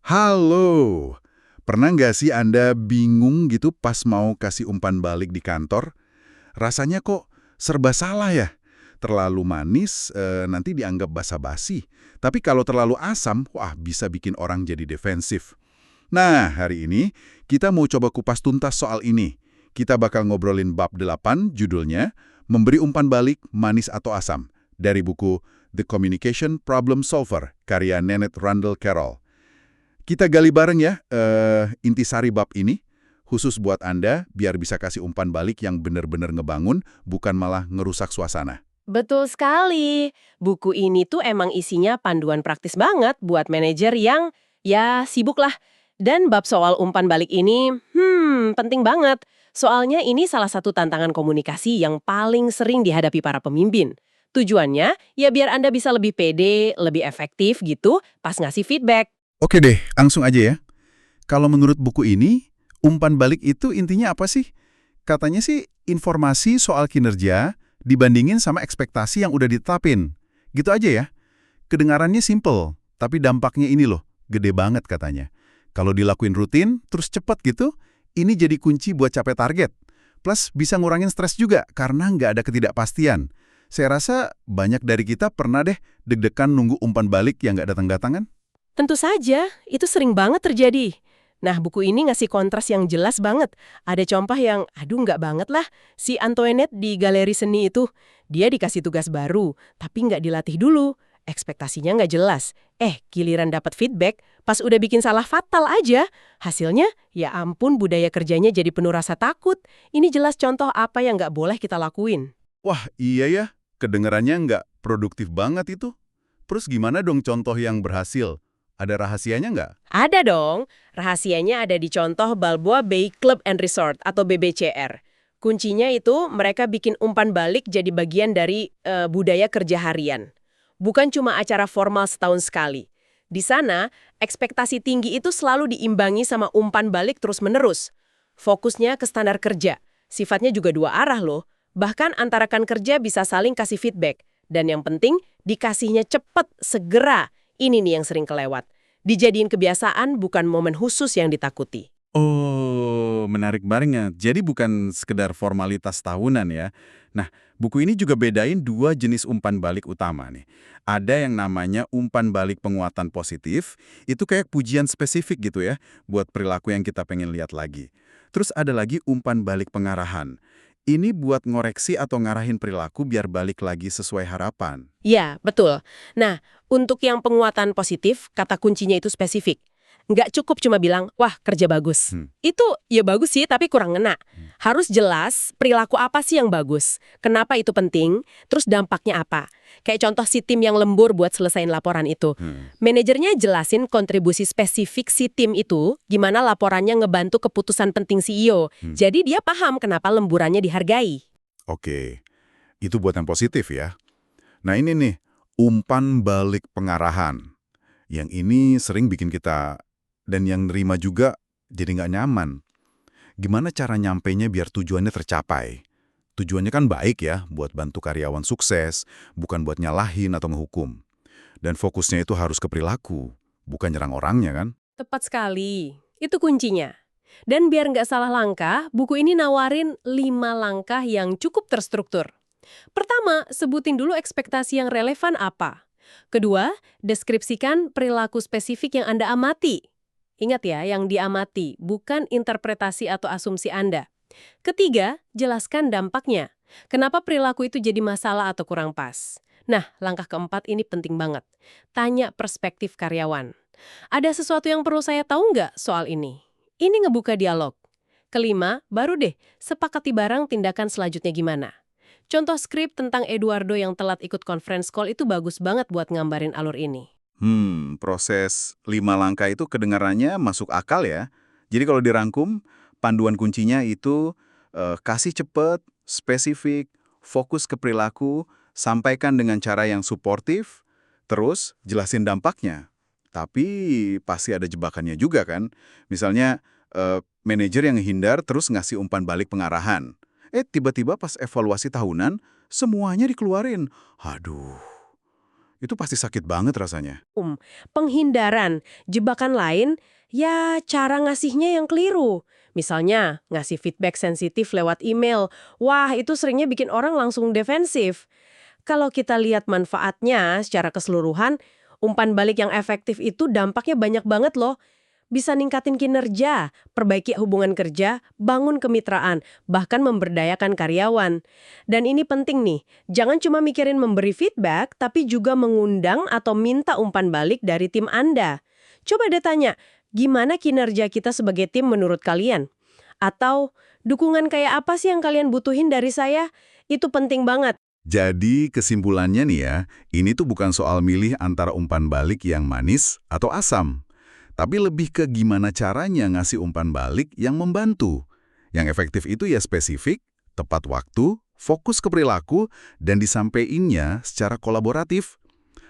Halo, pernah nggak sih Anda bingung gitu pas mau kasih umpan balik di kantor? Rasanya kok serba salah ya? Terlalu manis, nanti dianggap basa-basi. Tapi kalau terlalu asam, wah bisa bikin orang jadi defensif. Nah, hari ini kita mau coba kupas tuntas soal ini. Kita bakal ngobrolin bab 8, judulnya Memberi Umpan Balik Manis atau Asam, dari buku The Communication Problem Solver, karya Nanette Randall Carroll. Kita gali bareng ya intisari bab ini, khusus buat Anda biar bisa kasih umpan balik yang benar-benar ngebangun, bukan malah ngerusak suasana. Betul sekali. Buku ini tuh emang isinya panduan praktis banget buat manajer yang ya sibuk lah. Dan bab soal umpan balik ini, penting banget. Soalnya ini salah satu tantangan komunikasi yang paling sering dihadapi para pemimpin. Tujuannya ya biar Anda bisa lebih pede, lebih efektif gitu pas ngasih feedback. Oke deh, langsung aja ya. Kalau menurut buku ini, umpan balik itu intinya apa sih? Katanya sih informasi soal kinerja dibandingin sama ekspektasi yang udah ditetapin. Gitu aja ya. Kedengarannya simple, tapi dampaknya ini loh, gede banget katanya. Kalau dilakuin rutin, terus cepet gitu, ini jadi kunci buat capai target. Plus bisa ngurangin stres juga, karena nggak ada ketidakpastian. Saya rasa banyak dari kita pernah deh deg-degan nunggu umpan balik yang nggak datang-datang kan? Tentu saja, itu sering banget terjadi. Nah, buku ini ngasih kontras yang jelas banget. Ada contoh yang, aduh nggak banget lah. Si Antoinette di galeri seni itu, dia dikasih tugas baru, tapi nggak dilatih dulu. Ekspektasinya nggak jelas. Giliran dapat feedback, pas udah bikin salah fatal aja. Hasilnya, ya ampun budaya kerjanya jadi penuh rasa takut. Ini jelas contoh apa yang nggak boleh kita lakuin. Wah, iya ya. Kedengarannya nggak produktif banget itu. Terus gimana dong contoh yang berhasil? Ada rahasianya nggak? Ada dong. Rahasianya ada di contoh Balboa Bay Club and Resort atau BBCR. Kuncinya itu mereka bikin umpan balik jadi bagian dari budaya kerja harian. Bukan cuma acara formal setahun sekali. Di sana, ekspektasi tinggi itu selalu diimbangi sama umpan balik terus-menerus. Fokusnya ke standar kerja. Sifatnya juga dua arah loh. Bahkan antara rekan kerja bisa saling kasih feedback. Dan yang penting, dikasihnya cepat, segera. Ini nih yang sering kelewat. Dijadiin kebiasaan bukan momen khusus yang ditakuti. Oh, menarik banget. Jadi bukan sekedar formalitas tahunan ya. Nah, buku ini juga bedain dua jenis umpan balik utama nih. Ada yang namanya umpan balik penguatan positif, itu kayak pujian spesifik gitu ya, buat perilaku yang kita pengen lihat lagi. Terus ada lagi umpan balik pengarahan. Ini buat ngoreksi atau ngarahin perilaku biar balik lagi sesuai harapan. Ya, betul. Nah, untuk yang penguatan positif, kata kuncinya itu spesifik. Nggak cukup cuma bilang, wah kerja bagus. Itu ya bagus sih, tapi kurang ngena. Harus jelas perilaku apa sih yang bagus, kenapa itu penting, terus dampaknya apa. Kayak contoh si tim yang lembur buat selesain laporan itu. Manajernya jelasin kontribusi spesifik si tim itu, gimana laporannya ngebantu keputusan penting CEO. Jadi dia paham kenapa lemburannya dihargai. Oke, itu buat yang positif ya. Nah ini nih, umpan balik pengarahan. Yang ini sering bikin kita, dan yang nerima juga jadi nggak nyaman. Gimana cara nyampainya biar tujuannya tercapai? Tujuannya kan baik ya, buat bantu karyawan sukses, bukan buat nyalahin atau ngehukum. Dan fokusnya itu harus ke perilaku, bukan nyerang orangnya kan? Tepat sekali. Itu kuncinya. Dan biar nggak salah langkah, buku ini nawarin 5 langkah yang cukup terstruktur. Pertama, sebutin dulu ekspektasi yang relevan apa. Kedua, deskripsikan perilaku spesifik yang Anda amati. Ingat ya, yang diamati, bukan interpretasi atau asumsi Anda. Ketiga, jelaskan dampaknya. Kenapa perilaku itu jadi masalah atau kurang pas. Nah, langkah keempat ini penting banget. Tanya perspektif karyawan. Ada sesuatu yang perlu saya tahu nggak soal ini? Ini ngebuka dialog. Kelima, baru deh, sepakati bareng tindakan selanjutnya gimana. Contoh skrip tentang Eduardo yang telat ikut conference call itu bagus banget buat ngambarin alur ini. Proses 5 langkah itu kedengarannya masuk akal ya. Jadi kalau dirangkum, panduan kuncinya itu kasih cepet, spesifik, fokus ke perilaku, sampaikan dengan cara yang suportif, terus jelasin dampaknya. Tapi pasti ada jebakannya juga kan. Misalnya manajer yang hindar terus ngasih umpan balik pengarahan. Tiba-tiba pas evaluasi tahunan, semuanya dikeluarin. Aduh. itu pasti sakit banget rasanya. Penghindaran, jebakan lain, ya cara ngasihnya yang keliru. Misalnya, ngasih feedback sensitif lewat email. Wah, itu seringnya bikin orang langsung defensif. Kalau kita lihat manfaatnya secara keseluruhan, umpan balik yang efektif itu dampaknya banyak banget loh. Bisa ningkatin kinerja, perbaiki hubungan kerja, bangun kemitraan, bahkan memberdayakan karyawan. Dan ini penting nih, jangan cuma mikirin memberi feedback, tapi juga mengundang atau minta umpan balik dari tim Anda. Coba deh tanya, gimana kinerja kita sebagai tim menurut kalian? Atau, dukungan kayak apa sih yang kalian butuhin dari saya? Itu penting banget. Jadi kesimpulannya nih ya, ini tuh bukan soal milih antara umpan balik yang manis atau asam. Tapi lebih ke gimana caranya ngasih umpan balik yang membantu. Yang efektif itu ya spesifik, tepat waktu, fokus ke perilaku, dan disampeinnya secara kolaboratif.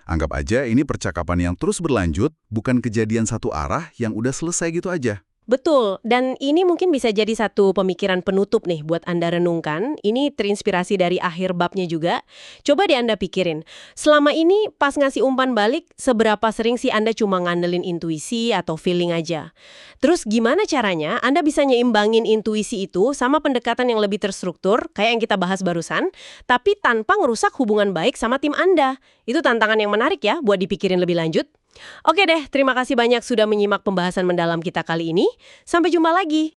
Anggap aja ini percakapan yang terus berlanjut, bukan kejadian satu arah yang udah selesai gitu aja. Betul, dan ini mungkin bisa jadi satu pemikiran penutup nih buat Anda renungkan. Ini terinspirasi dari akhir babnya juga. Coba deh Anda pikirin, selama ini pas ngasih umpan balik, seberapa sering sih Anda cuma ngandelin intuisi atau feeling aja? Terus gimana caranya Anda bisa nyeimbangin intuisi itu sama pendekatan yang lebih terstruktur, kayak yang kita bahas barusan, tapi tanpa ngerusak hubungan baik sama tim Anda? Itu tantangan yang menarik ya buat dipikirin lebih lanjut. Oke deh, terima kasih banyak sudah menyimak pembahasan mendalam kita kali ini. Sampai jumpa lagi.